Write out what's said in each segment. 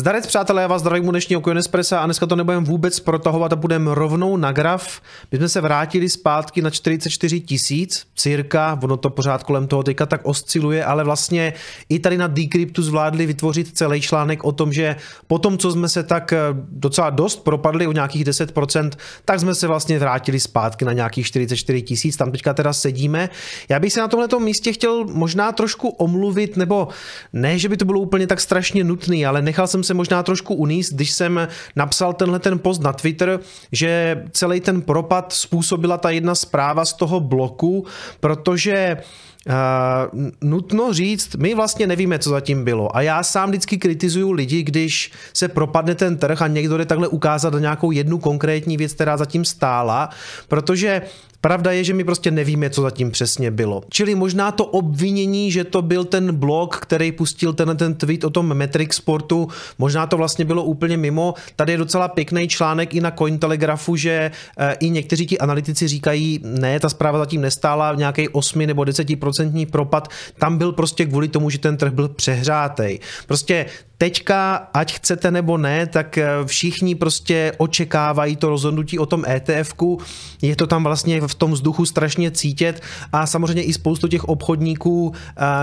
Zdarec přátelé, já vás zdravím u dnešního Coinespressa a dneska to nebudeme vůbec protahovat a půjdeme rovnou na graf. My jsme se vrátili zpátky na 44 000, cirka, ono to pořád kolem toho teďka tak osciluje, ale vlastně i tady na Decryptu zvládli vytvořit celý článek o tom, že po tom, co jsme se tak docela dost propadli o nějakých 10%, tak jsme se vlastně vrátili zpátky na nějakých 44 000, tam teďka teda sedíme. Já bych se na tomhletom místě chtěl možná trošku omluvit, nebo ne, že by to bylo úplně tak strašně nutný, ale nechal jsem se možná trošku uníst, když jsem napsal tenhle ten post na Twitter, že celý ten propad způsobila ta jedna zpráva z toho bloku, protože nutno říct, my vlastně nevíme, co zatím bylo. A já sám vždycky kritizuju lidi, když se propadne ten trh a někdo jde takhle ukázat na nějakou jednu konkrétní věc, která zatím stála, protože pravda je, že my prostě nevíme, co zatím přesně bylo. Čili možná to obvinění, že to byl ten blog, který pustil ten tweet o tom Matrix Sportu, možná to vlastně bylo úplně mimo. Tady je docela pěkný článek i na Cointelegrafu, že i někteří ti analytici říkají, ne, ta zpráva zatím nestála, nějaký 8 nebo 10% propad, tam byl prostě kvůli tomu, že ten trh byl přehřátej. Prostě teďka, ať chcete nebo ne, tak všichni prostě očekávají to rozhodnutí o tom ETF-ku, je to tam vlastně v tom vzduchu strašně cítit a samozřejmě i spoustu těch obchodníků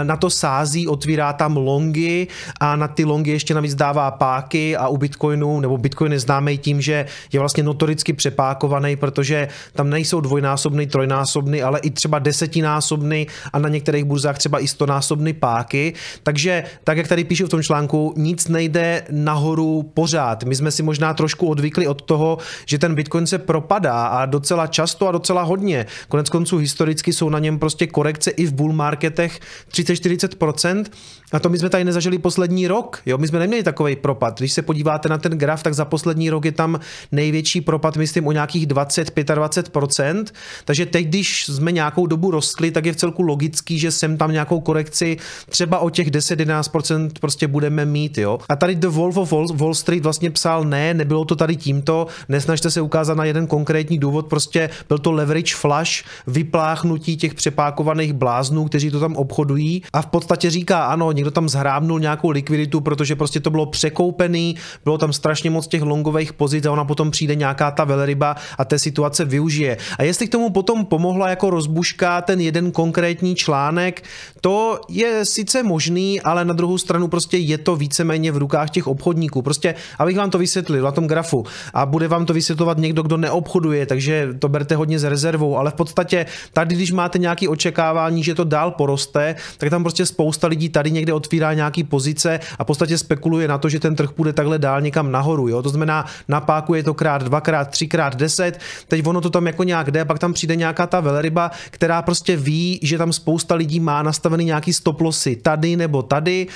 na to sází, otvírá tam longy a na ty longy ještě navíc dává páky a u Bitcoinu, nebo Bitcoin je známý tím, že je vlastně notoricky přepákovaný, protože tam nejsou dvojnásobný, trojnásobný, ale i třeba desetinásobný a na některých burzách třeba i 100násobný páky, takže tak, jak tady píšu v tom článku, nic nejde nahoru pořád. My jsme si možná trošku odvykli od toho, že ten Bitcoin se propadá a docela často a docela hodně. Konec konců historicky jsou na něm prostě korekce i v bull marketech 30-40%. A to my jsme tady nezažili poslední rok. Jo? My jsme neměli takovej propad. Když se podíváte na ten graf, tak za poslední rok je tam největší propad, myslím, o nějakých 20-25%. Takže teď, když jsme nějakou dobu rostli, tak je v celku logický, že sem tam nějakou korekci třeba o těch 10-11% prostě budeme mít. Jo? A tady The Wolf of Wall Street vlastně psal, ne, nebylo to tady tímto, nesnažte se ukázat na jeden konkrétní důvod, prostě byl to leverage flush, vypláchnutí těch přepákovaných bláznů, kteří to tam obchodují a v podstatě říká, ano, někdo tam zhrábnul nějakou likviditu, protože prostě to bylo překoupený, bylo tam strašně moc těch longových pozic a ona potom přijde nějaká ta velryba a té situace využije. A jestli k tomu potom pomohla jako rozbuška ten jeden konkrétní článek, to je sice možný, ale na druhou stranu prostě je to víceméně v rukách těch obchodníků. Prostě, abych vám to vysvětlil na tom grafu a bude vám to vysvětlovat někdo, kdo neobchoduje, takže to berte hodně s rezervou, ale v podstatě tady, když máte nějaké očekávání, že to dál poroste, tak tam prostě spousta lidí tady někde otvírá nějaký pozice a v podstatě spekuluje na to, že ten trh půjde takhle dál někam nahoru. Jo? To znamená, napákuje to krát, dvakrát, třikrát, 10, teď ono to tam jako nějak jde, pak tam přijde nějaká ta velryba, která prostě ví, že tam spousta lidí má nastavený nějaký stop lossy tady nebo tady.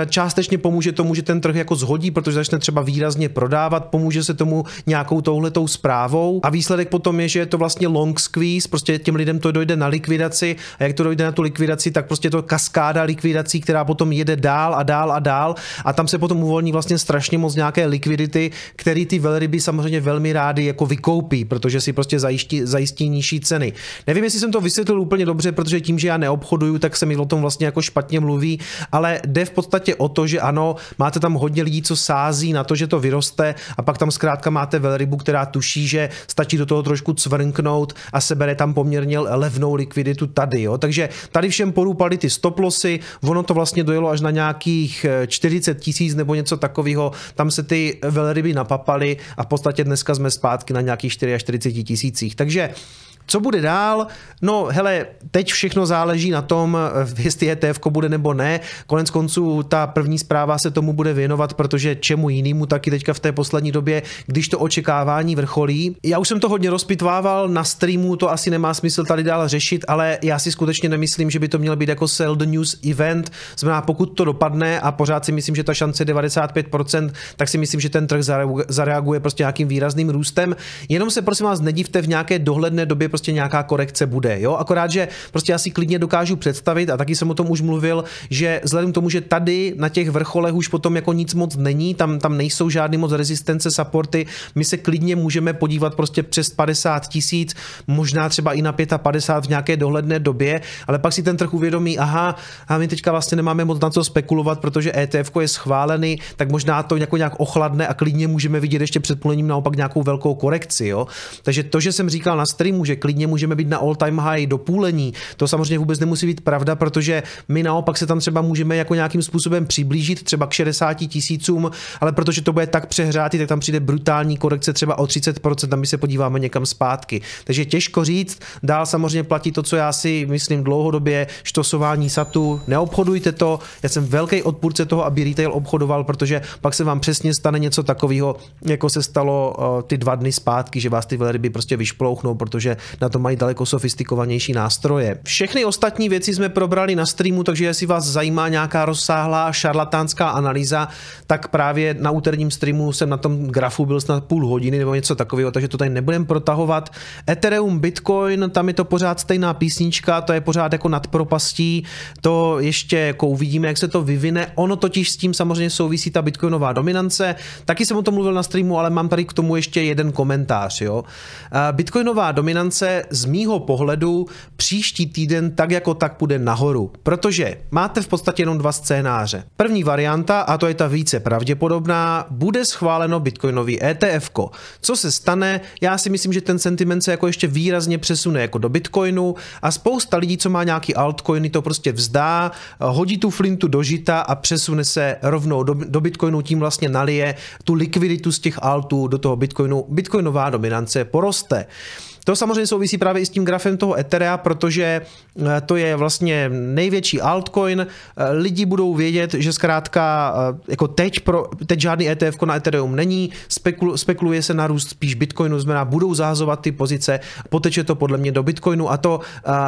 Částečně pomůže tomu, že ten trh jako zhodí, protože začne třeba výrazně prodávat, pomůže se tomu nějakou touhletou zprávou a výsledek potom je, že je to vlastně long squeeze, prostě těm lidem to dojde na likvidaci a jak to dojde na tu likvidaci, tak prostě to kaskáda likvidací, která potom jede dál a dál a dál a tam se potom uvolní vlastně strašně moc nějaké likvidity, který ty velryby samozřejmě velmi rády jako vykoupí, protože si prostě zajistí nižší ceny. Nevím, jestli jsem to vysvětlil úplně dobře, protože tím, že já neobchoduju, tak se mi o tom vlastně jako špatně mluví, ale jde v podstatě o to, že ano, máte tam hodně lidí, co sází na to, že to vyroste a pak tam zkrátka máte velrybu, která tuší, že stačí do toho trošku cvrknout a sebere tam poměrně levnou likviditu tady, jo. Takže tady všem porůpali ty stop lossy, ono to vlastně dojelo až na nějakých 40 000 nebo něco takového, tam se ty velryby napapaly a v podstatě dneska jsme zpátky na nějakých 44 000. Takže co bude dál? No hele, teď všechno záleží na tom, jestli ETF bude nebo ne. Konec konců ta první zpráva se tomu bude věnovat, protože čemu jinému taky teďka v té poslední době, když to očekávání vrcholí. Já už jsem to hodně rozpitvával na streamu, to asi nemá smysl tady dál řešit, ale já si skutečně nemyslím, že by to měl být jako sell the news event. Znamená, pokud to dopadne a pořád si myslím, že ta šance je 95%, tak si myslím, že ten trh zareaguje prostě nějakým výrazným růstem. Jenom se prosím vás nedivte v nějaké dohledné době prostě nějaká korekce bude, jo, akorát, že prostě já si klidně dokážu představit, a taky jsem o tom už mluvil, že vzhledem k tomu, že tady na těch vrcholech už potom jako nic moc není, tam nejsou žádný moc rezistence, supporty, my se klidně můžeme podívat prostě přes 50 000, možná třeba i na 55 v nějaké dohledné době, ale pak si ten trh uvědomí, aha, a my teďka vlastně nemáme moc na co spekulovat, protože ETF je schválený, tak možná to nějak ochladne a klidně můžeme vidět ještě před půlením naopak nějakou velkou korekci, jo. Takže to, že jsem říkal na streamu, že klidně můžeme být na all time high do půlení, to samozřejmě vůbec nemusí být pravda, protože my naopak se tam třeba můžeme jako nějakým způsobem přiblížit třeba k 60 000, ale protože to bude tak přehrátý, tak tam přijde brutální korekce třeba o 30%, tam my se podíváme někam zpátky. Takže těžko říct, dál samozřejmě platí to, co já si myslím dlouhodobě, štosování satu, neobchodujte to, já jsem velký odpůrce toho, aby retail obchodoval, protože pak se vám přesně stane něco takového, jako se stalo ty 2 dny zpátky, že vás ty velryby prostě vyšplouchnou, protože na to mají daleko sofistikovanější nástroje. Všechny ostatní věci jsme probrali na streamu, takže jestli vás zajímá nějaká rozsáhlá šarlatánská analýza, tak právě na úterním streamu jsem na tom grafu byl snad půl hodiny nebo něco takového, takže to tady nebudem protahovat. Ethereum, Bitcoin, tam je to pořád stejná písnička, to je pořád jako nad propastí, to ještě jako uvidíme, jak se to vyvine. Ono totiž s tím samozřejmě souvisí ta bitcoinová dominance. Taky jsem o tom mluvil na streamu, ale mám tady k tomu ještě jeden komentář. Jo. Bitcoinová dominance z mýho pohledu příští týden tak jako tak půjde nahoru, protože máte v podstatě jenom 2 scénáře. První varianta, a to je ta více pravděpodobná, bude schváleno bitcoinový ETF-ko. Co se stane? Já si myslím, že ten sentiment se jako ještě výrazně přesune jako do bitcoinu a spousta lidí, co má nějaký altcoiny, to prostě vzdá, hodí tu flintu do žita a přesune se rovnou do bitcoinu, tím vlastně nalije tu likviditu z těch altů do toho bitcoinu. Bitcoinová dominance poroste. To samozřejmě souvisí právě i s tím grafem toho Etherea, protože to je vlastně největší altcoin. Lidi budou vědět, že zkrátka jako teď žádný ETF na Ethereum není, spekuluje se na růst spíš Bitcoinu, znamená budou zahazovat ty pozice, poteče to podle mě do Bitcoinu a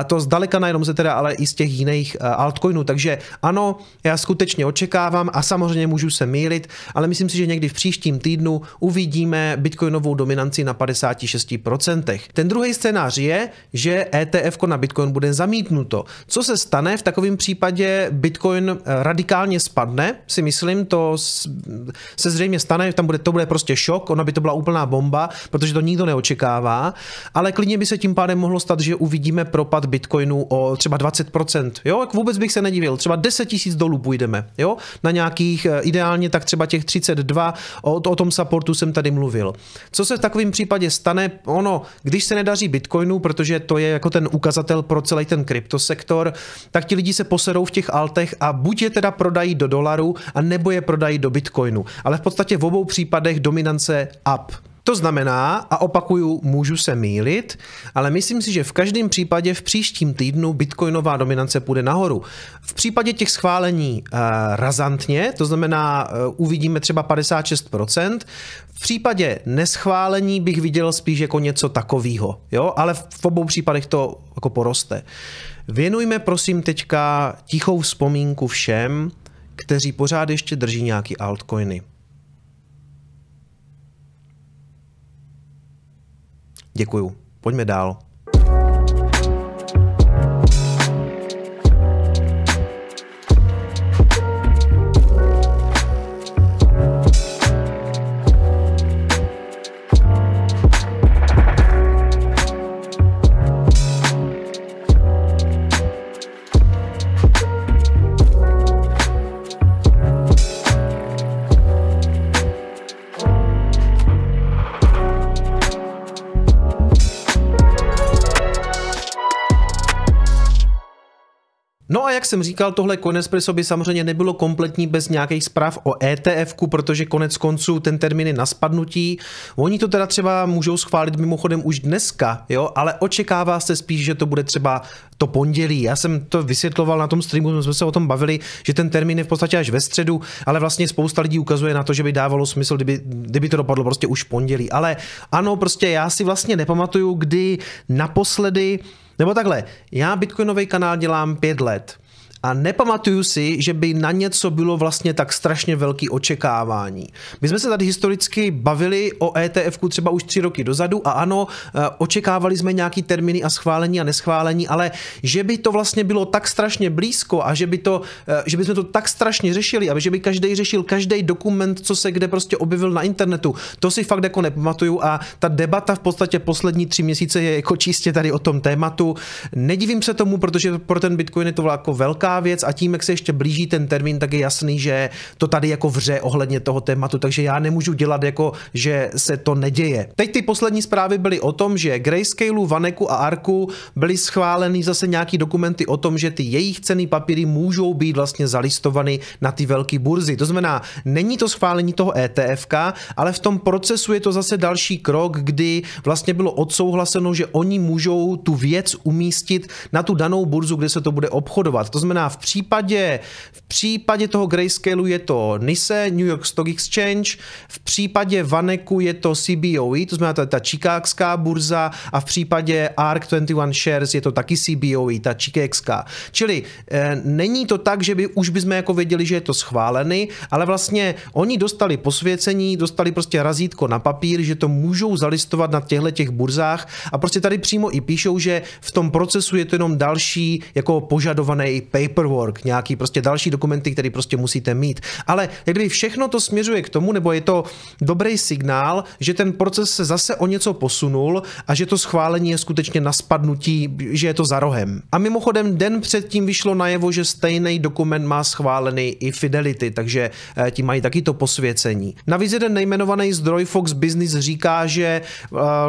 to zdaleka nejenom z Ethera, ale i z těch jiných altcoinů. Takže ano, já skutečně očekávám a samozřejmě můžu se mýlit, ale myslím si, že někdy v příštím týdnu uvidíme bitcoinovou dominanci na 56%. Ten druhý scénář je, že ETF na Bitcoin bude zamítnuto. Co se stane? V takovém případě Bitcoin radikálně spadne, si myslím, to se zřejmě stane, to bude prostě šok, ona by to byla úplná bomba, protože to nikdo neočekává, ale klidně by se tím pádem mohlo stát, že uvidíme propad Bitcoinu o třeba 20%. Jo, jak vůbec bych se nedivil, třeba 10 000 dolů půjdeme, jo, na nějakých ideálně tak třeba těch 32, o tom supportu jsem tady mluvil. Co se v takovém případě stane? Ono, když se nedaří Bitcoinu, protože to je jako ten ukazatel pro celý ten kryptosektor, tak ti lidi se poserou v těch altech a buď je teda prodají do dolaru, a nebo je prodají do Bitcoinu. Ale v podstatě v obou případech dominance up. To znamená, a opakuju, můžu se mýlit, ale myslím si, že v každém případě v příštím týdnu bitcoinová dominance půjde nahoru. V případě těch schválení razantně, to znamená uvidíme třeba 56%, v případě neschválení bych viděl spíš jako něco takového, jo, ale v obou případech to jako poroste. Věnujme prosím teďka tichou vzpomínku všem, kteří pořád ještě drží nějaký altcoiny. Děkuju. Pojďme dál. No a jak jsem říkal, tohle Coinespresso by samozřejmě nebylo kompletní bez nějakých zpráv o ETF-ku, protože konec konců ten termín je na spadnutí. Oni to teda třeba můžou schválit mimochodem už dneska, jo, ale očekává se spíš, že to bude třeba to pondělí. Já jsem to vysvětloval na tom streamu, jsme se o tom bavili, že ten termín je v podstatě až ve středu, ale vlastně spousta lidí ukazuje na to, že by dávalo smysl, kdyby to dopadlo prostě už v pondělí. Ale ano, prostě já si vlastně nepamatuju, kdy naposledy. Nebo takhle, já bitcoinový kanál dělám 5 let A nepamatuju si, že by na něco bylo vlastně tak strašně velký očekávání. My jsme se tady historicky bavili o ETF-ku třeba už 3 roky dozadu a ano, očekávali jsme nějaký termíny a schválení a neschválení, ale že by to vlastně bylo tak strašně blízko a že bychom to tak strašně řešili a že by každý řešil každý dokument, co se kde prostě objevil na internetu, to si fakt jako nepamatuju a ta debata v podstatě poslední 3 měsíce je jako čistě tady o tom tématu. Nedivím se tomu, protože pro ten Bitcoin je to jako velká věc a tím, jak se ještě blíží ten termín, tak je jasný, že to tady jako vře ohledně toho tématu, takže já nemůžu dělat jako, že se to neděje. Teď ty poslední zprávy byly o tom, že Grayscaleu, Vaneku a Arku byly schváleny zase nějaký dokumenty o tom, že ty jejich cenný papíry můžou být vlastně zalistovány na ty velké burzy. To znamená, není to schválení toho ETFka, ale v tom procesu je to zase další krok, kdy vlastně bylo odsouhlaseno, že oni můžou tu věc umístit na tu danou burzu, kde se to bude obchodovat. To znamená, v případě toho Grayscaleu je to NYSE, New York Stock Exchange, v případě Vaneku je to CBOE, to znamená ta čikákská burza a v případě ARK21 Shares je to taky CBOE, ta čikákská. Čili není to tak, že už bychom jako věděli, že je to schválený, ale vlastně oni dostali posvěcení, dostali prostě razítko na papír, že to můžou zalistovat na těch burzách a prostě tady přímo i píšou, že v tom procesu je to jenom další jako požadovaný paperwork, nějaký prostě další dokumenty, které prostě musíte mít. Ale jak kdyby všechno to směřuje k tomu, nebo je to dobrý signál, že ten proces se zase o něco posunul a že to schválení je skutečně na spadnutí, že je to za rohem. A mimochodem den předtím vyšlo najevo, že stejný dokument má schválený i Fidelity, takže ti mají taky to posvěcení. Navíc jeden nejmenovaný zdroj Fox Business říká, že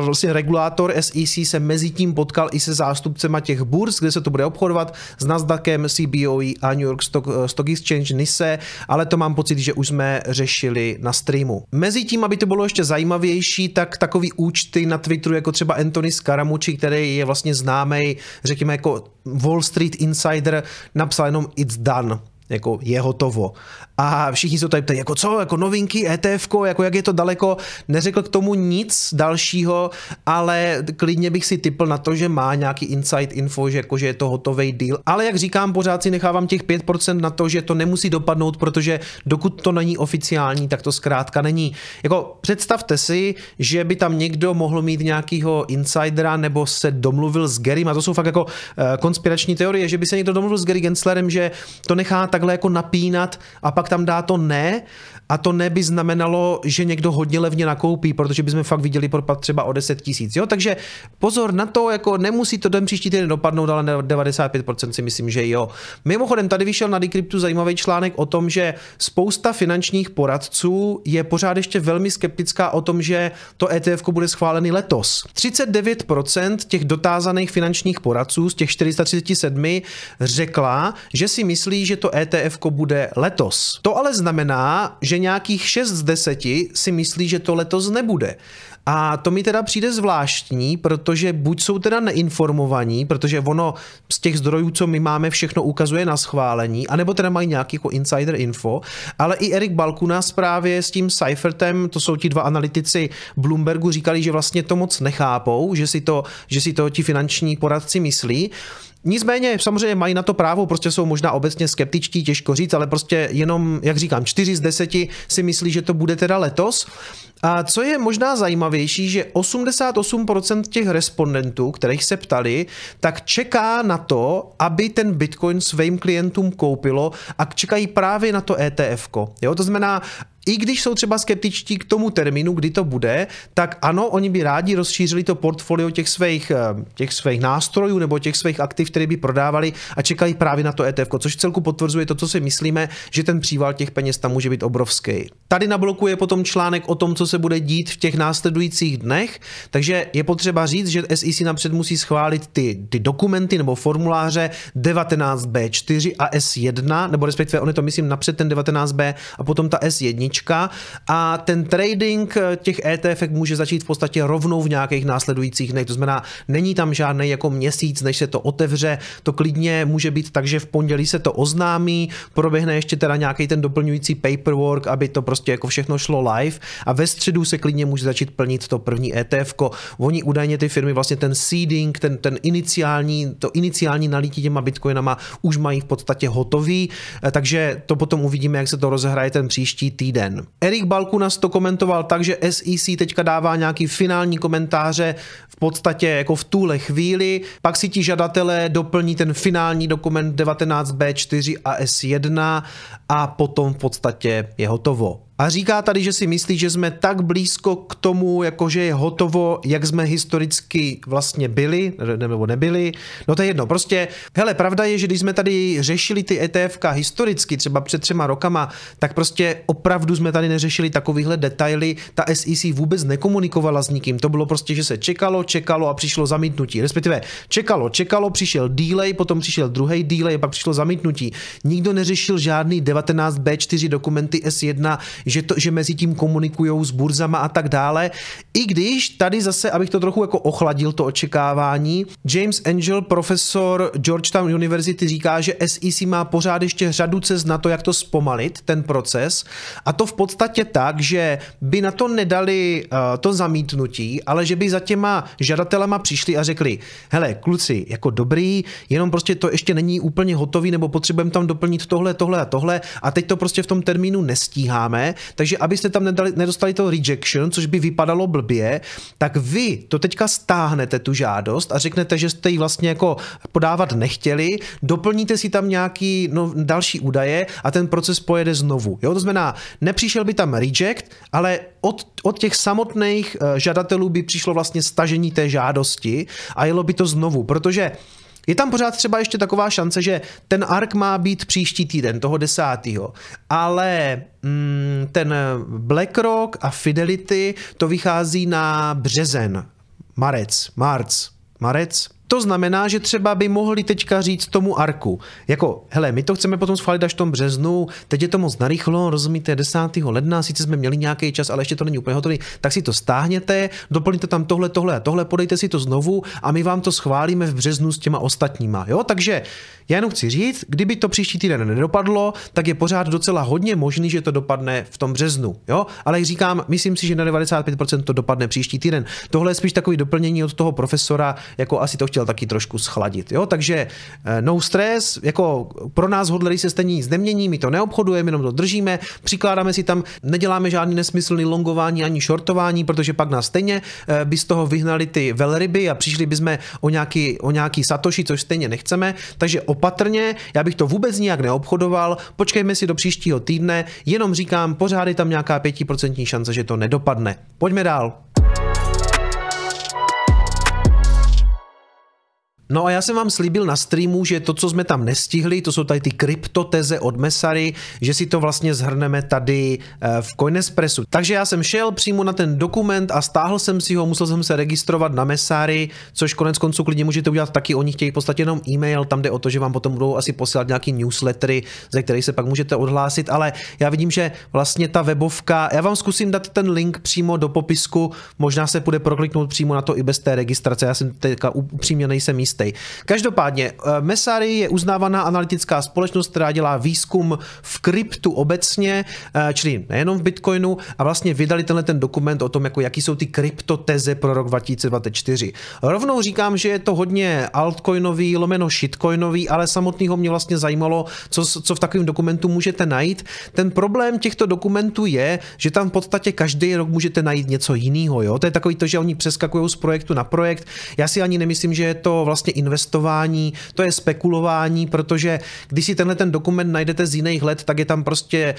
vlastně regulátor SEC se mezi tím potkal i se zástupcema těch burz, kde se to bude obchodovat s Nasdaqem, CBOE a New York Stock Exchange NYSE, ale to mám pocit, že už jsme řešili na streamu. Mezi tím, aby to bylo ještě zajímavější, tak takový účty na Twitteru, jako třeba Anthony Scaramucci, který je vlastně známý, řekněme jako Wall Street Insider, napsal jenom "It's done", jako je hotovo. A všichni se tady ptají, jako co, jako novinky, ETFko, jako jak je to daleko, neřekl k tomu nic dalšího, ale klidně bych si tipl na to, že má nějaký inside info, že, jako, že je to hotový deal. Ale jak říkám, pořád si nechávám těch 5% na to, že to nemusí dopadnout, protože dokud to není oficiální, tak to zkrátka není. Jako představte si, že by tam někdo mohl mít nějakýho insidera nebo se domluvil s Garym, a to jsou fakt jako konspirační teorie, že by se někdo domluvil s Gary Genslerem, že to nechá takhle jako napínat a pak tam dá to ne, a to ne by znamenalo, že někdo hodně levně nakoupí, protože bychom fakt viděli propad třeba o 10 000. Jo? Takže pozor na to, jako nemusí to den příští týden dopadnout, ale 95% si myslím, že jo. Mimochodem, tady vyšel na Decryptu zajímavý článek o tom, že spousta finančních poradců je pořád ještě velmi skeptická o tom, že to ETF bude schválený letos. 39% těch dotázaných finančních poradců z těch 437 řekla, že si myslí, že to ETF bude letos. To ale znamená, že nějakých 6 z 10 si myslí, že to letos nebude. A to mi teda přijde zvláštní, protože buď jsou teda neinformovaní, protože ono z těch zdrojů, co my máme, všechno ukazuje na schválení, anebo teda mají nějaký jako insider info, ale i Eric Balkuna zprávě s tím Seifertem, to jsou ti dva analytici Bloombergu, říkali, že vlastně to moc nechápou, že si to ti finanční poradci myslí. Nicméně samozřejmě mají na to právo, prostě jsou možná obecně skeptičtí, těžko říct, ale prostě jenom, jak říkám, 4 z 10 si myslí, že to bude teda letos. A co je možná zajímavější, že 88% těch respondentů, kterých se ptali, tak čeká na to, aby ten Bitcoin svým klientům koupilo a čekají právě na to ETFko. Jo? To znamená, i když jsou třeba skeptičtí k tomu termínu, kdy to bude, tak ano, oni by rádi rozšířili to portfolio těch svých nástrojů nebo těch svých aktiv, které by prodávali a čekají právě na to ETF, což celku potvrzuje to, co si myslíme, že ten příval těch peněz tam může být obrovský. Tady na bloku je potom článek o tom, co se bude dít v těch následujících dnech, takže je potřeba říct, že SEC napřed musí schválit ty dokumenty nebo formuláře 19B4 a S1, nebo respektive on je to myslím napřed ten 19B a potom ta S1, jednička a ten trading těch ETF může začít v podstatě rovnou v nějakých následujících dnech. To znamená, není tam žádný jako měsíc, než se to otevře, to klidně může být tak, že v pondělí se to oznámí, proběhne ještě teda nějaký ten doplňující paperwork, aby to prostě jako všechno šlo live a ve středu se klidně může začít plnit to první ETF-ko. Oni údajně ty firmy vlastně ten seeding, to iniciální nalití těma bitcoinama už mají v podstatě hotový, takže to potom uvidíme, jak se to rozehraje ten příští týden. Erik Balkunas to komentoval tak, že SEC teďka dává nějaký finální komentáře v podstatě jako v tuhle chvíli, pak si ti žadatelé doplní ten finální dokument 19B4 a S1 a potom v podstatě je hotovo. A říká tady, že si myslí, že jsme tak blízko k tomu, jakože je hotovo, jak jsme historicky vlastně byli, nebo nebyli. No to je jedno, prostě, hele, pravda je, že když jsme tady řešili ty ETFka historicky, třeba před 3 rokama, tak prostě opravdu jsme tady neřešili takovýhle detaily, ta SEC vůbec nekomunikovala s nikým, to bylo prostě, že se čekalo a přišlo zamítnutí, respektive čekalo, přišel delay, potom přišel druhý delay, pak přišlo zamítnutí. Nikdo neřešil žádný 19B4 dokumenty S1, že mezi tím komunikujou s burzama a tak dále. I když tady zase, abych to trochu jako ochladil to očekávání, James Angel, profesor Georgetown University, říká, že SEC má pořád ještě řadu cest na to, jak to zpomalit, ten proces. A to v podstatě tak, že by na to nedali to zamítnutí, ale že by za těma žadatelema přišli a řekli, hele, kluci, jako dobrý, jenom prostě to ještě není úplně hotový, nebo potřebujeme tam doplnit tohle a tohle a teď to prostě v tom termínu nestíháme. Takže abyste tam nedostali to rejection, což by vypadalo blbě, tak vy to teďka stáhnete tu žádost a řeknete, že jste ji vlastně jako podávat nechtěli, doplníte si tam nějaký další údaje a ten proces pojede znovu. Jo? To znamená, nepřišel by tam reject, ale od těch samotných žadatelů by přišlo vlastně stažení té žádosti a jelo by to znovu, protože je tam pořád třeba ještě taková šance, že ten ARK má být příští týden, toho 10. Ale ten BlackRock a Fidelity to vychází na březen, marec. To znamená, že třeba by mohli teďka říct tomu ARKu, jako, hele, my to chceme potom schválit až v tom březnu, teď je to moc narychlo, rozumíte, 10. ledna, sice jsme měli nějaký čas, ale ještě to není úplně hotový, tak si to stáhněte, doplňte tam tohle a tohle, podejte si to znovu a my vám to schválíme v březnu s těma ostatníma, jo, takže já jenom chci říct, kdyby to příští týden nedopadlo, tak je pořád docela hodně možný, že to dopadne v tom březnu, jo, ale jak říkám, myslím si, že na 95% to dopadne příští týden. Tohle je spíš takový doplnění od toho profesora, jako asi to chtěl taky trošku schladit, jo, takže no stres, jako pro nás hodlery se stejně nic nemění, my to neobchodujeme, jenom to držíme, přikládáme si tam, neděláme žádný nesmyslný longování ani shortování, protože pak nás stejně by z toho vyhnali ty velryby a přišli bychom o nějaký satoshi, což stejně nechceme, takže opatrně, já bych to vůbec nijak neobchodoval, počkejme si do příštího týdne, jenom říkám, pořád je tam nějaká 5% šance, že to nedopadne. Pojďme dál. No a já jsem vám slíbil na streamu, že to, co jsme tam nestihli, to jsou tady ty kryptoteze od Messary, že si to vlastně zhrneme tady v Coinespressu. Takže já jsem šel přímo na ten dokument a stáhl jsem si ho, musel jsem se registrovat na Messary, což konec konců klidně můžete udělat taky, oni chtějí v podstatě jenom e-mail, tam jde o to, že vám potom budou asi posílat nějaký newslettery, ze kterých se pak můžete odhlásit, ale já vidím, že vlastně ta webovka, já vám zkusím dát ten link přímo do popisku, možná se půjde prokliknout přímo na to i bez té registrace, já jsem teďka upřímně nejsem jistý. Každopádně, Messary je uznávaná analytická společnost, která dělá výzkum v kryptu obecně, čili nejenom v Bitcoinu, a vlastně vydali ten dokument o tom, jako jaký jsou ty kryptoteze pro rok 2024. Rovnou říkám, že je to hodně altcoinový, lomeno shitcoinový, ale samotného mě vlastně zajímalo, co v takovém dokumentu můžete najít. Ten problém těchto dokumentů je, že tam v podstatě každý rok můžete najít něco jiného. Jo? To je takový to, že oni přeskakují z projektu na projekt. Já si ani nemyslím, že je to vlastně investování, to je spekulování, protože když si ten dokument najdete z jiných let, tak je tam prostě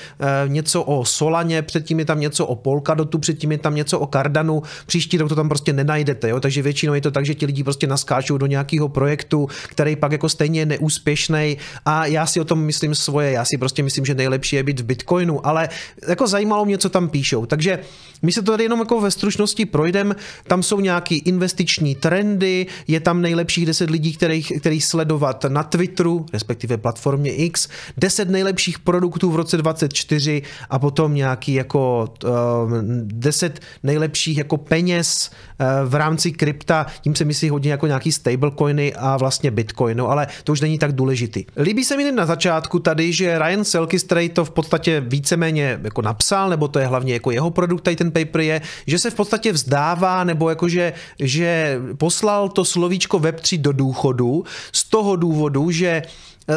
něco o Solaně, předtím je tam něco o Polkadotu, předtím je tam něco o Cardanu, příští rok to tam prostě nenajdete, jo? Takže většinou je to tak, že ti lidi prostě naskáčou do nějakého projektu, který pak jako stejně je neúspěšný, a já si o tom myslím svoje, já si prostě myslím, že nejlepší je být v Bitcoinu, ale jako zajímalo mě, co tam píšou, takže my se to tady jenom jako ve stručnosti projdeme, tam jsou nějaký investiční trendy, je tam nejlepších 10 10 lidí, kterých sledovat na Twitteru, respektive platformě X, 10 nejlepších produktů v roce 2024 a potom nějaký jako 10 nejlepších jako peněz v rámci krypta, tím se myslí hodně jako nějaký stablecoiny a vlastně bitcoin, no ale to už není tak důležitý. Líbí se mi na začátku tady, že Ryan Selkistray to v podstatě víceméně jako napsal, nebo to je hlavně jako jeho produkt, tady ten paper je, že se v podstatě vzdává, nebo jakože že poslal to slovíčko Web3 do důchodu z toho důvodu, že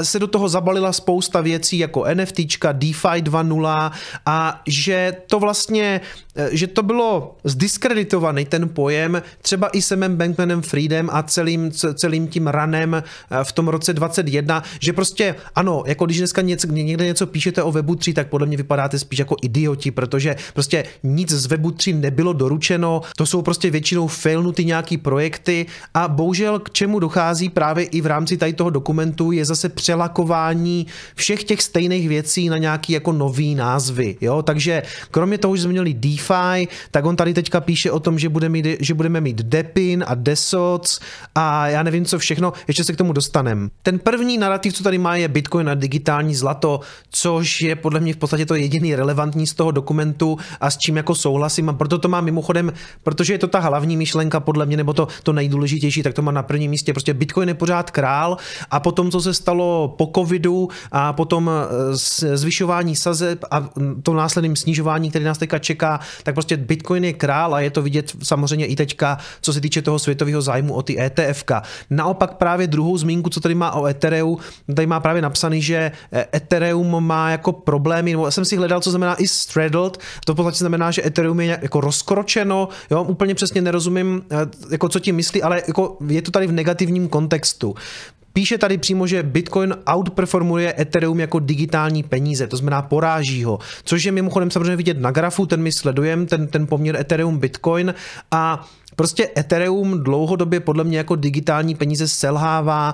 se do toho zabalila spousta věcí jako NFTčka, DeFi 2.0 a že to vlastně, že to bylo zdiskreditovaný ten pojem třeba i Samem Bankmanem-Friedem a celým tím ranem v tom roce 2021, že prostě ano, jako když dneska někde něco píšete o Webu 3, tak podle mě vypadáte spíš jako idioti, protože prostě nic z Webu 3 nebylo doručeno, to jsou prostě většinou failnuty nějaký projekty a bohužel k čemu dochází právě i v rámci tady toho dokumentu je zase přelakování všech těch stejných věcí na nějaký jako nový názvy, jo, takže kromě toho, že jsme měli DeFi, tak on tady teďka píše o tom, že budeme mít DePIN a DeSoc a já nevím co všechno, ještě se k tomu dostanem. Ten první narrativ, co tady má, je Bitcoin a digitální zlato, což je podle mě v podstatě to jediný relevantní z toho dokumentu a s čím jako souhlasím a proto to má mimochodem, protože je to ta hlavní myšlenka podle mě, nebo to nejdůležitější, tak to má na prvním místě, prostě Bitcoin je pořád král a potom, co se stalo po covidu a potom zvyšování sazeb a to následným snižování, který nás teďka čeká, tak prostě Bitcoin je král a je to vidět samozřejmě i teďka, co se týče toho světového zájmu o ty ETFka. Naopak právě druhou zmínku, co tady má o Ethereum, tady má právě napsaný, že Ethereum má jako problémy, nebo jsem si hledal, co znamená i straddled, to v podstatě znamená, že Ethereum je jako rozkročeno, jo, úplně přesně nerozumím, jako co tím myslí, ale jako je to tady v negativním kontextu. Píše tady přímo, že Bitcoin outperformuje Ethereum jako digitální peníze, to znamená poráží ho, což je mimochodem samozřejmě vidět na grafu, ten my sledujeme, ten poměr Ethereum Bitcoin a prostě Ethereum dlouhodobě podle mě jako digitální peníze selhává,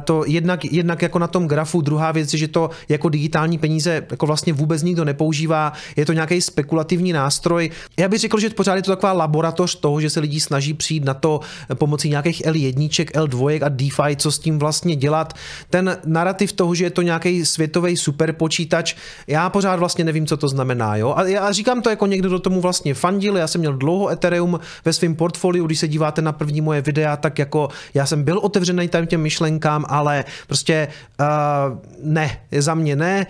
to jednak jako na tom grafu, druhá věc je, že to jako digitální peníze jako vlastně vůbec nikdo nepoužívá, je to nějaký spekulativní nástroj. Já bych řekl, že pořád je to taková laboratoř toho, že se lidi snaží přijít na to pomocí nějakých L1, L2 a DeFi, co s tím vlastně dělat. Ten narrativ toho, že je to nějaký světový superpočítač, já pořád vlastně nevím, co to znamená, jo. A já říkám to jako někdo, do tomu vlastně fandil, já jsem měl dlouho Ethereum ve svém portfoliu, když se díváte na první moje videa, tak jako já jsem byl otevřený těm myšlenkám, ale prostě ne, za mě ne,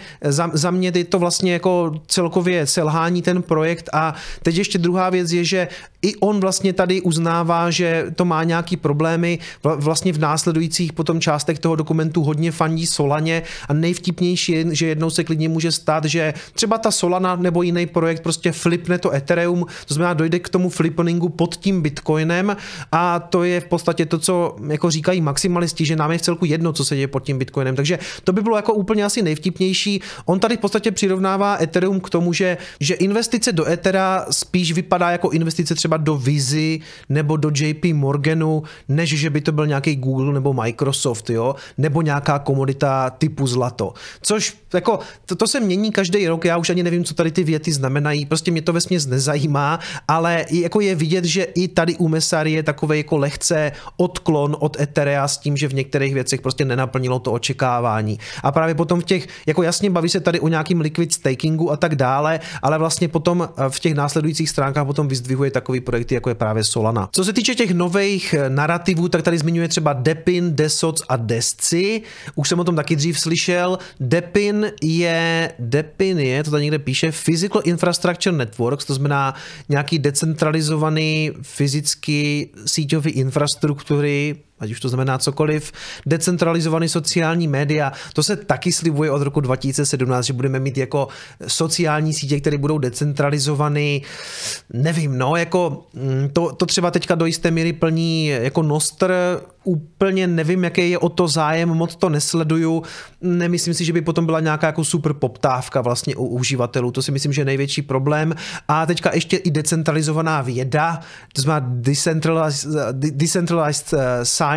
za mě je to vlastně jako celkově selhání ten projekt a teď ještě druhá věc je, že i on vlastně tady uznává, že to má nějaký problémy, vlastně v následujících potom částech toho dokumentu hodně fandí Solaně a nejvtipnější je, že jednou se klidně může stát, že třeba ta Solana nebo jiný projekt prostě flipne to Ethereum, to znamená dojde k tomu flippingu pod tím Bitcoinem a to je v podstatě to, co jako říkají maximalisti, že nám je v celku jedno, co se děje pod tím Bitcoinem, takže to by bylo jako úplně asi nejvtipnější. On tady v podstatě přirovnává Ethereum k tomu, že investice do Ethera spíš vypadá jako investice třeba do Vizy nebo do JP Morganu, než že by to byl nějaký Google nebo Microsoft, jo, nebo nějaká komodita typu zlato. Což jako to se mění každý rok, já už ani nevím, co tady ty věty znamenají, prostě mě to vesměs nezajímá, ale jako je vidět, že i tady u Messari je takovej jako lehce odklon od Etherea s tím, že v některých věcech prostě nenaplnilo to očekávání. A právě potom v těch, jako jasně baví se tady o nějakým liquid stakingu a tak dále, ale vlastně potom v těch následujících stránkách potom vyzdvihuje takový projekty, jako je právě Solana. Co se týče těch nových narrativů, tak tady zmiňuje třeba DePIN, DeSoc a DESCI. Už jsem o tom taky dřív slyšel. DePIN je, to tady někde píše, Physical Infrastructure Networks, to znamená nějaký decentralizovaný fyzicky síťový infrastruktury, ať už to znamená cokoliv, decentralizovaný sociální média, to se taky slibuje od roku 2017, že budeme mít jako sociální sítě, které budou decentralizovaný, nevím, no, jako to třeba teďka do jisté míry plní jako Nostr, úplně nevím, jaký je o to zájem, moc to nesleduju, nemyslím si, že by potom byla nějaká jako super poptávka vlastně u uživatelů, to si myslím, že je největší problém a teďka ještě i decentralizovaná věda, to znamená decentralized science.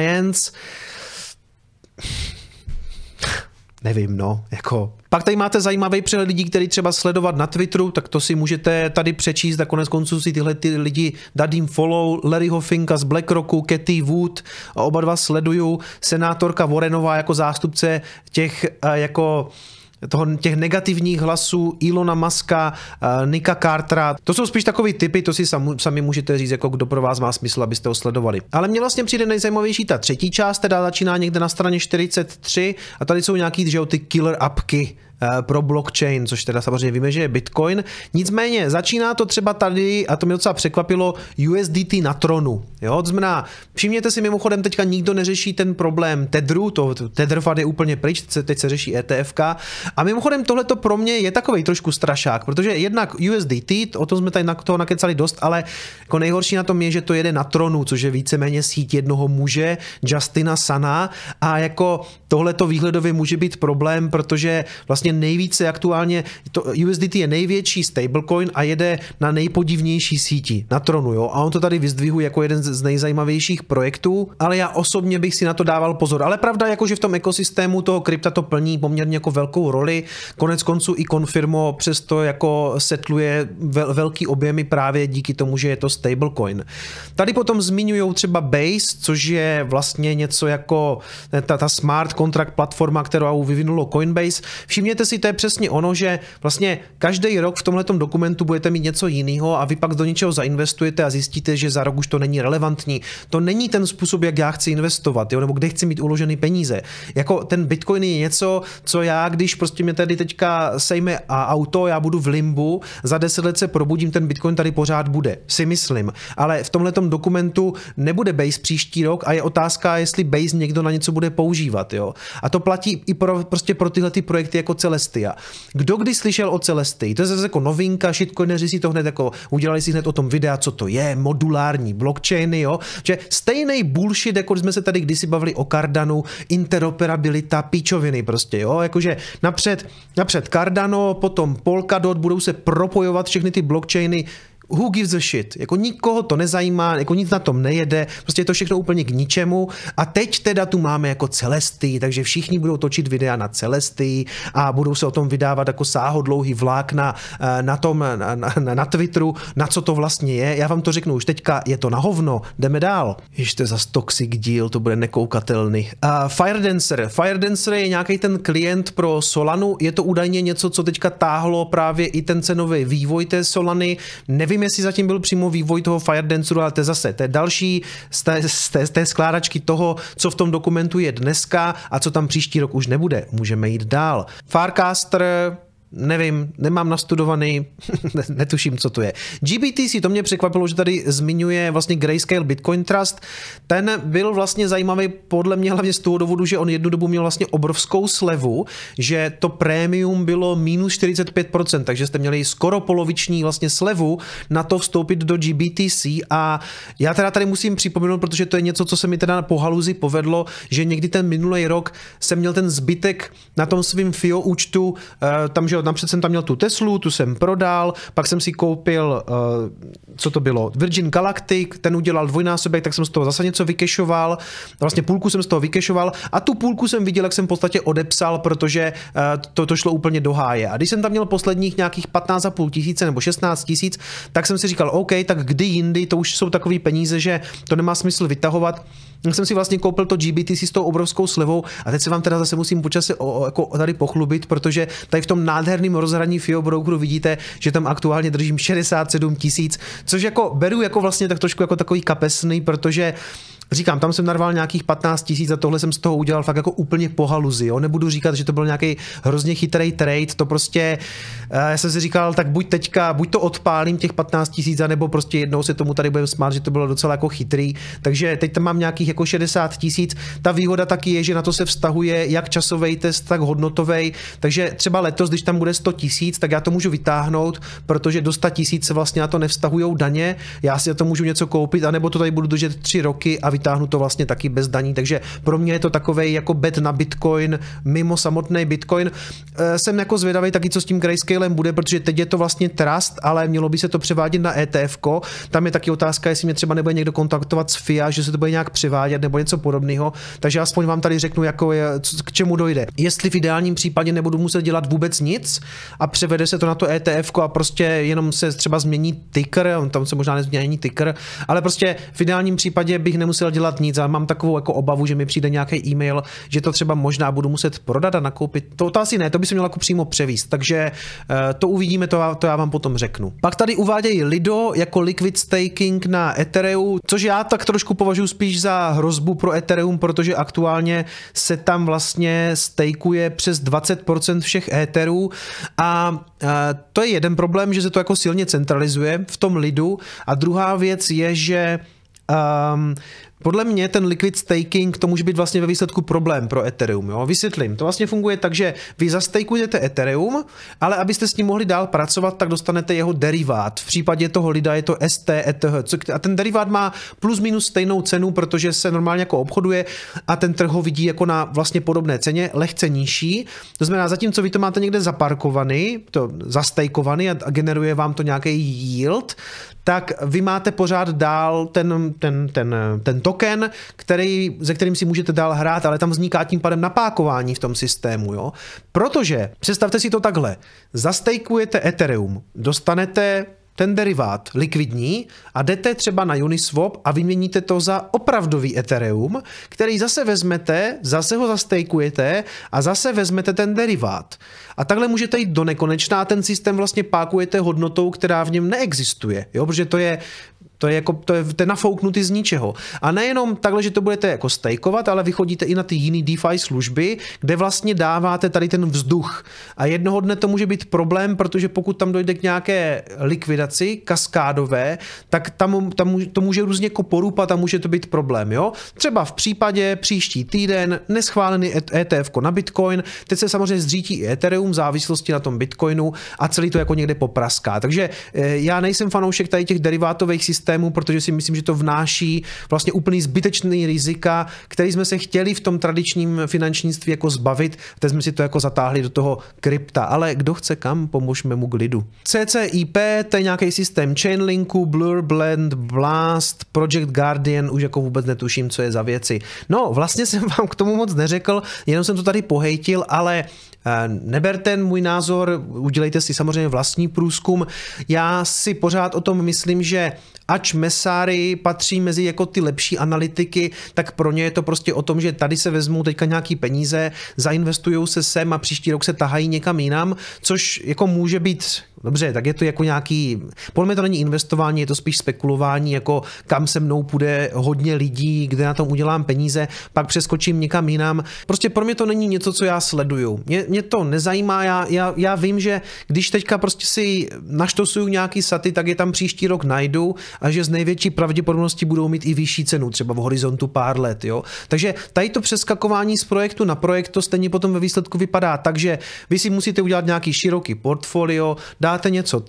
nevím, no, jako. Pak tady máte zajímavý přehled lidí, který třeba sledovat na Twitteru, tak to si můžete tady přečíst a konec konců si tyhle ty lidi dát jim follow. Larryho Finka z BlackRocku, Cathy Wood, oba dva sleduju, senátorka Warrenová jako zástupce těch jako těch negativních hlasů, Elona Muska, Nicka Cartera. To jsou spíš takový typy, to si sami můžete říct, jako kdo pro vás má smysl, abyste ho sledovali. Ale mně vlastně přijde nejzajímavější ta třetí část, teda začíná někde na straně 43 a tady jsou nějaký, že jo, ty killer appky pro blockchain, což teda samozřejmě víme, že je Bitcoin. Nicméně začíná to třeba tady, a to mě docela překvapilo, USDT na Tronu. Jo, to znamená, všimněte si mimochodem, teďka nikdo neřeší ten problém Tetheru, Tether je úplně pryč, teď se řeší ETFK. A mimochodem tohleto pro mě je takovej trošku strašák, protože jednak USDT, o tom jsme tady toho nakecali dost, ale jako nejhorší na tom je, že to jede na Tronu, což je víceméně síť jednoho muže, Justina Sana, a jako tohleto výhledově může být problém, protože vlastně nejvíce aktuálně, USDT je největší stablecoin a jede na nejpodivnější síti, na Tronu, jo, a on to tady vyzdvihuje jako jeden z nejzajímavějších projektů, ale já osobně bych si na to dával pozor. Ale pravda, jako že v tom ekosystému toho krypta to plní poměrně jako velkou roli, konec konců i Confirmo přesto jako setluje velký objemy právě díky tomu, že je to stablecoin. Tady potom zmiňují třeba Base, což je vlastně něco jako ta smart contract platforma, kterou vyvinulo Coinbase. Všimněte si, to je přesně ono, že vlastně každý rok v tomhletom dokumentu budete mít něco jiného a vy pak do něčeho zainvestujete a zjistíte, že za rok už to není relevantní. To není ten způsob, jak já chci investovat, jo, nebo kde chci mít uložený peníze. Jako ten Bitcoin je něco, co já, když prostě mě tady teďka sejme auto, já budu v limbu, za 10 let se probudím, ten Bitcoin tady pořád bude, si myslím. Ale v tomhletom dokumentu nebude Base příští rok a je otázka, jestli Base někdo na něco bude používat, jo. A to platí i prostě pro tyhle ty projekty jako Celestia. Kdo kdy slyšel o Celestii? To je zase jako novinka, shitcoineři si to hned jako udělali si hned o tom videa, co to je, modulární blockchainy, jo. Že stejný bullshit, jako jsme se tady kdysi bavili o Cardanu, interoperabilita, píčoviny prostě, jo. Jakože napřed Cardano, potom Polkadot, budou se propojovat všechny ty blockchainy. Who gives a shit? Jako nikoho to nezajímá, jako nic na tom nejede, prostě je to všechno úplně k ničemu a teď teda tu máme jako Celestii, takže všichni budou točit videa na Celestii a budou se o tom vydávat jako sáhodlouhý vlákna na Twitteru, na co to vlastně je. Já vám to řeknu už teďka, je to na hovno, jdeme dál. Ještě zas toxic díl, to bude nekoukatelný. Firedancer je nějaký ten klient pro Solanu, je to údajně něco, co teďka táhlo právě i ten cenový vývoj té Solany. Nevím, jestli zatím byl přímo vývoj toho Firedanceru, ale to je další z té skládačky toho, co v tom dokumentu je dneska a co tam příští rok už nebude. Můžeme jít dál. Farcaster, nevím, nemám nastudovaný, netuším, co to je. GBTC, to mě překvapilo, že tady zmiňuje vlastně Grayscale Bitcoin Trust. Ten byl vlastně zajímavý podle mě hlavně z toho důvodu, že on jednu dobu měl vlastně obrovskou slevu, že to prémium bylo minus 45%, takže jste měli skoro poloviční vlastně slevu na to vstoupit do GBTC a já teda tady musím připomenout, protože to je něco, co se mi teda po haluzi povedlo, že někdy ten minulý rok jsem měl ten zbytek na tom svým FIO účtu, tam, že napřed jsem tam měl tu Teslu, tu jsem prodal, pak jsem si koupil, co to bylo, Virgin Galactic, ten udělal dvojnásobek, tak jsem z toho zase něco vykešoval, vlastně půlku jsem z toho vykešoval a tu půlku jsem viděl, jak jsem v podstatě odepsal, protože to šlo úplně do háje. A když jsem tam měl posledních nějakých 15,5 tisíce nebo 16 tisíc, tak jsem si říkal, OK, tak kdy jindy, to už jsou takový peníze, že to nemá smysl vytahovat. Tak jsem si vlastně koupil to GBTC s tou obrovskou slevou a teď se vám teda zase musím počasí jako tady pochlubit, protože tady v tom nádherném rozhraní FIO brokeru vidíte, že tam aktuálně držím 67 tisíc, což jako beru jako vlastně tak trošku jako takový kapesný, protože říkám, tam jsem narval nějakých 15 tisíc a tohle jsem z toho udělal fakt jako úplně po haluzi, jo. Nebudu říkat, že to byl nějaký hrozně chytrý trade, to prostě, já jsem si říkal, tak buď to odpálím těch 15 tisíc, nebo prostě jednou se tomu tady budeme smát, že to bylo docela jako chytrý, takže teď tam mám nějakých jako 60 tisíc. Ta výhoda taky je, že na to se vztahuje jak časový test, tak hodnotový, takže třeba letos, když tam bude 100 tisíc, tak já to můžu vytáhnout, protože do 100 tisíc se vlastně na to nevztahujou daně, já si na to můžu něco koupit, anebo to tady budu držet 3 roky a vytáhnu to vlastně taky bez daní, takže pro mě je to takovej jako bet na Bitcoin mimo samotný Bitcoin. Jsem jako zvědavý taky, co s tím grayscalem bude, protože teď je to vlastně trust, ale mělo by se to převádět na ETF-ko. Tam je taky otázka, jestli mě třeba nebude někdo kontaktovat z FIA, že se to bude nějak převádět nebo něco podobného. Takže aspoň vám tady řeknu, jako je, k čemu dojde. Jestli v ideálním případě nebudu muset dělat vůbec nic a převede se to na to ETF-ko a prostě jenom se třeba změní ticker, tam se možná nezmění ticker, ale prostě v ideálním případě bych nemusel dělat nic a mám takovou jako obavu, že mi přijde nějaký e-mail, že to třeba možná budu muset prodat a nakoupit. To asi ne, to by se mělo jako přímo převíst, takže to uvidíme, to já vám potom řeknu. Pak tady uvádějí Lido jako liquid staking na Ethereum, což já tak trošku považuji spíš za hrozbu pro Ethereum, protože aktuálně se tam vlastně stakeuje přes 20% všech Etherů a to je jeden problém, že se to jako silně centralizuje v tom Lidu a druhá věc je, že podle mě ten liquid staking to může být vlastně ve výsledku problém pro Ethereum. Jo? Vysvětlím. To vlastně funguje tak, že vy zastakujete Ethereum, ale abyste s ním mohli dál pracovat, tak dostanete jeho derivát. V případě toho Lida je to ST-ETH. A ten derivát má plus minus stejnou cenu, protože se normálně jako obchoduje a ten trh ho vidí jako na vlastně podobné ceně, lehce nižší. To znamená, zatímco vy to máte někde zaparkovaný, to zastakovaný a generuje vám to nějaký yield, tak vy máte pořád dál ten token, se kterým si můžete dál hrát, ale tam vzniká tím pádem napákování v tom systému. Jo? Protože, představte si to takhle, zastakujete Ethereum, dostanete ten derivát likvidní a jdete třeba na Uniswap a vyměníte to za opravdový Ethereum, který zase vezmete, zase ho zastakujete a zase vezmete ten derivát. A takhle můžete jít do nekonečna a ten systém vlastně pákujete hodnotou, která v něm neexistuje, jo? Protože to je nafouknutý z ničeho. A nejenom takhle, že to budete jako stakeovat, ale vychodíte i na ty jiný DeFi služby, kde vlastně dáváte tady ten vzduch. A jednoho dne to může být problém, protože pokud tam dojde k nějaké likvidaci kaskádové, tak tam to může různě jako porupat a může to být problém. Jo? Třeba v případě příští týden neschválený ETF na Bitcoin, teď se samozřejmě zřítí i Ethereum v závislosti na tom Bitcoinu a celý to jako někde popraská. Takže já nejsem fanoušek tady těch derivátových systémů, protože si myslím, že to vnáší vlastně úplný zbytečný rizika, který jsme se chtěli v tom tradičním finančnictví jako zbavit, teď jsme si to jako zatáhli do toho krypta, ale kdo chce kam, pomožme mu k lidu. CCIP, to je nějaký systém Chainlinku, Blur, Blend, Blast, Project Guardian, už jako vůbec netuším, co je za věci. No, vlastně jsem vám k tomu moc neřekl, jenom jsem to tady pohejtil, ale neberte můj názor, udělejte si samozřejmě vlastní průzkum. Já si pořád o tom myslím, že ač Messari patří mezi jako ty lepší analytiky, tak pro ně je to prostě o tom, že tady se vezmou teďka nějaký peníze, zainvestujou se sem a příští rok se tahají někam jinam, což jako může být dobře, tak je to jako nějaký, podle mě to není investování, je to spíš spekulování, jako kam se mnou půjde hodně lidí, kde na tom udělám peníze, pak přeskočím někam jinam. Prostě pro mě to není něco, co já sleduju. Mě to nezajímá, já vím, že když teďka prostě si naštosuju nějaký saty, tak je tam příští rok najdu a že z největší pravděpodobností budou mít i vyšší cenu, třeba v horizontu pár let. Jo? Takže tady to přeskakování z projektu na projekt, to stejně potom ve výsledku vypadá tak, že vy si musíte udělat nějaký široký portfolio, dáte něco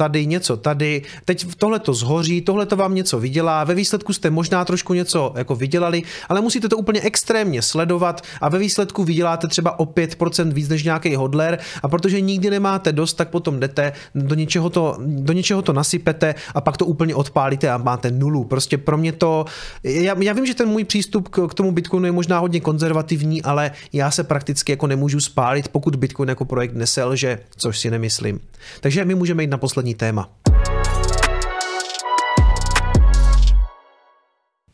tady, teď tohle to zhoří, tohle to vám něco vydělá, ve výsledku jste možná trošku něco jako vydělali, ale musíte to úplně extrémně sledovat a ve výsledku vyděláte třeba o 5% víc než nějaký hodler a protože nikdy nemáte dost, tak potom jdete, do něčeho to nasypete a pak to úplně odpálíte a máte nulu. Prostě pro mě to, já vím, že ten můj přístup k tomu Bitcoinu je možná hodně konzervativní, ale já se prakticky jako nemůžu spálit, pokud Bitcoin jako projekt neselže, což si nemyslím. Takže my můžeme jít na poslední téma.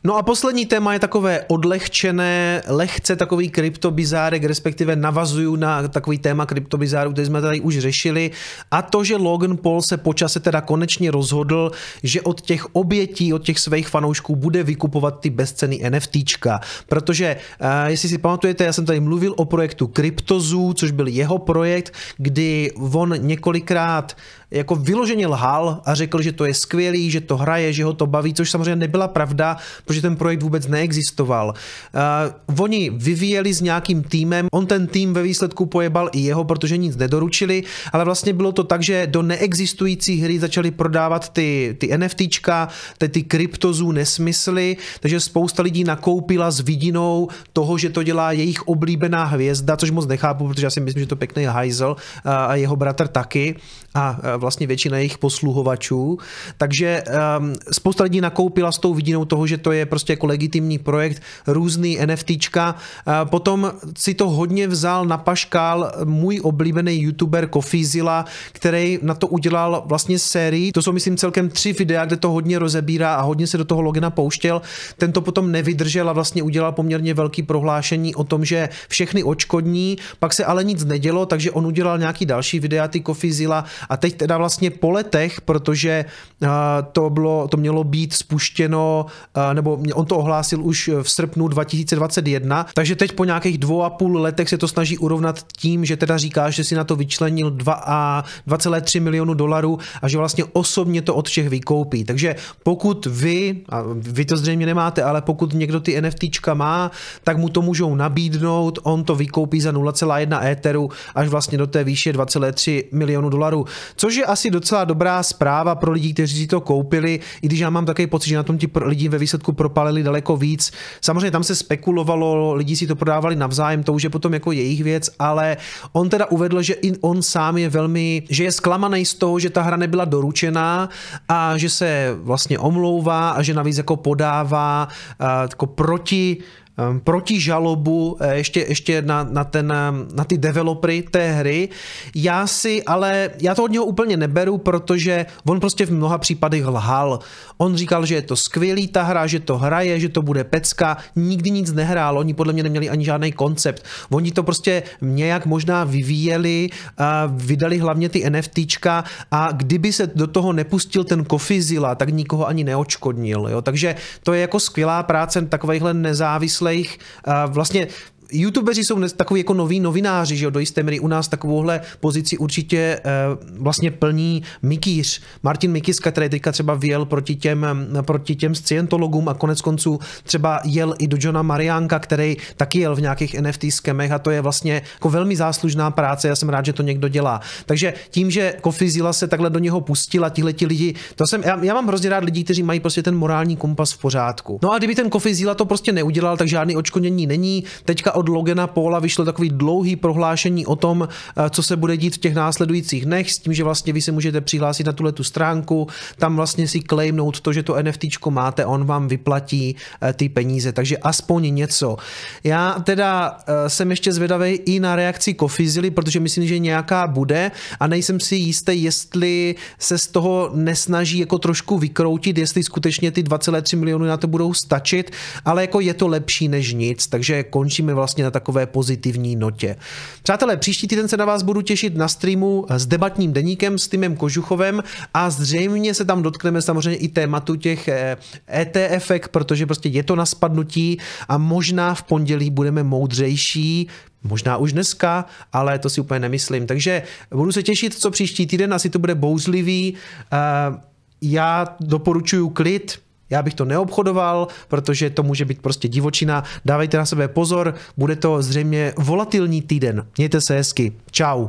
No a poslední téma je takové odlehčené, lehce takový kryptobizárek, respektive navazuju na takový téma kryptobizáru, který jsme tady už řešili, a to, že Logan Paul se po čase teda konečně rozhodl, že od těch obětí, od těch svých fanoušků bude vykupovat ty bezcenný NFTčka, protože jestli si pamatujete, já jsem tady mluvil o projektu CryptoZoo, což byl jeho projekt, kdy on několikrát jako vyloženě lhal a řekl, že to je skvělý, že to hraje, že ho to baví, což samozřejmě nebyla pravda, protože protože ten projekt vůbec neexistoval. Oni vyvíjeli s nějakým týmem, on ten tým ve výsledku pojebal i jeho, protože nic nedoručili, ale vlastně bylo to tak, že do neexistující hry začali prodávat ty NFTčka, ty kryptozů nesmysly, takže spousta lidí nakoupila s vidinou toho, že to dělá jejich oblíbená hvězda, což moc nechápu, protože já si myslím, že to pěkný hajzl a jeho bratr taky a vlastně většina jejich posluhovačů. Takže spousta lidí nakoupila s tou vidinou toho, že to je prostě jako legitimní projekt, různý NFTčka. Potom si to hodně vzal na paškál můj oblíbený youtuber Coffeezilla, který na to udělal vlastně sérii. To jsou myslím celkem 3 videa, kde to hodně rozebírá a hodně se do toho logina pouštěl. Ten to potom nevydržel a vlastně udělal poměrně velký prohlášení o tom, že všechny odškodní, pak se ale nic nedělo, takže on udělal nějaký další videa, ty Coffeezilla, a teď teda vlastně po letech, protože to mělo být spuštěno, nebo on to ohlásil už v srpnu 2021, takže teď po nějakých 2,5 letech se to snaží urovnat tím, že teda říká, že si na to vyčlenil 2,3 milionu dolarů a že vlastně osobně to od všech vykoupí. Takže pokud vy, a vy to zřejmě nemáte, ale pokud někdo ty NFTčka má, tak mu to můžou nabídnout, on to vykoupí za 0,1 éteru až vlastně do té výše 2,3 milionu dolarů. Což je asi docela dobrá zpráva pro lidi, kteří si to koupili, i když já mám takový pocit, že na tom ti lidi ve výsledku propálili daleko víc. Samozřejmě tam se spekulovalo, lidi si to prodávali navzájem, to už je potom jako jejich věc, ale on teda uvedl, že i on sám je že je zklamaný z toho, že ta hra nebyla doručená a že se vlastně omlouvá a že navíc jako podává jako proti žalobu ještě na ty developery té hry. Já to od něho úplně neberu, protože on prostě v mnoha případech lhal. On říkal, že je to skvělý ta hra, že to hraje, že to bude pecka, nikdy nic nehrál, oni podle mě neměli ani žádný koncept. Oni to prostě nějak možná vyvíjeli, vydali hlavně ty NFTčka a kdyby se do toho nepustil ten Coffeezilla, tak nikoho ani neodškodnil. Jo? Takže to je jako skvělá práce takovýchhle nezávislých vlastně YouTubeři jsou takový jako noví novináři, že jo, do jisté míry u nás takovouhle pozici určitě vlastně plní Mikýř, Martin Mikiska, který teďka třeba vyjel proti těm scientologům a konec konců třeba jel i do Johna Mariánka, který taky jel v nějakých NFT skemech a to je vlastně jako velmi záslužná práce, já jsem rád, že to někdo dělá. Takže tím, že Coffeezilla se takhle do něho pustila, tihleti lidi, já mám hrozně rád lidí, kteří mají prostě ten morální kompas v pořádku. No a kdyby ten Coffeezilla to prostě neudělal, tak žádný odškodnění není. Teďka od Logana Paula vyšlo takový dlouhý prohlášení o tom, co se bude dít v těch následujících dnech, s tím, že vlastně vy se můžete přihlásit na tuhletu stránku, tam vlastně si claimnout to, že to NFTčko máte, on vám vyplatí ty peníze, takže aspoň něco. Já teda jsem ještě zvědavý i na reakci Coffeezilly, protože myslím, že nějaká bude a nejsem si jistý, jestli se z toho nesnaží jako trošku vykroutit, jestli skutečně ty 2,3 miliony na to budou stačit, ale jako je to lepší než nic, takže končíme vlastně na takové pozitivní notě. Přátelé, příští týden se na vás budu těšit na streamu s debatním deníkem s Timem Kožuchovem a zřejmě se tam dotkneme samozřejmě i tématu těch ETFek, protože prostě je to na spadnutí a možná v pondělí budeme moudřejší, možná už dneska, ale to si úplně nemyslím. Takže budu se těšit, co příští týden, asi to bude bouzlivý. Já doporučuji klid, já bych to neobchodoval, protože to může být prostě divočina. Dávejte na sebe pozor, bude to zřejmě volatilní týden. Mějte se hezky. Čau.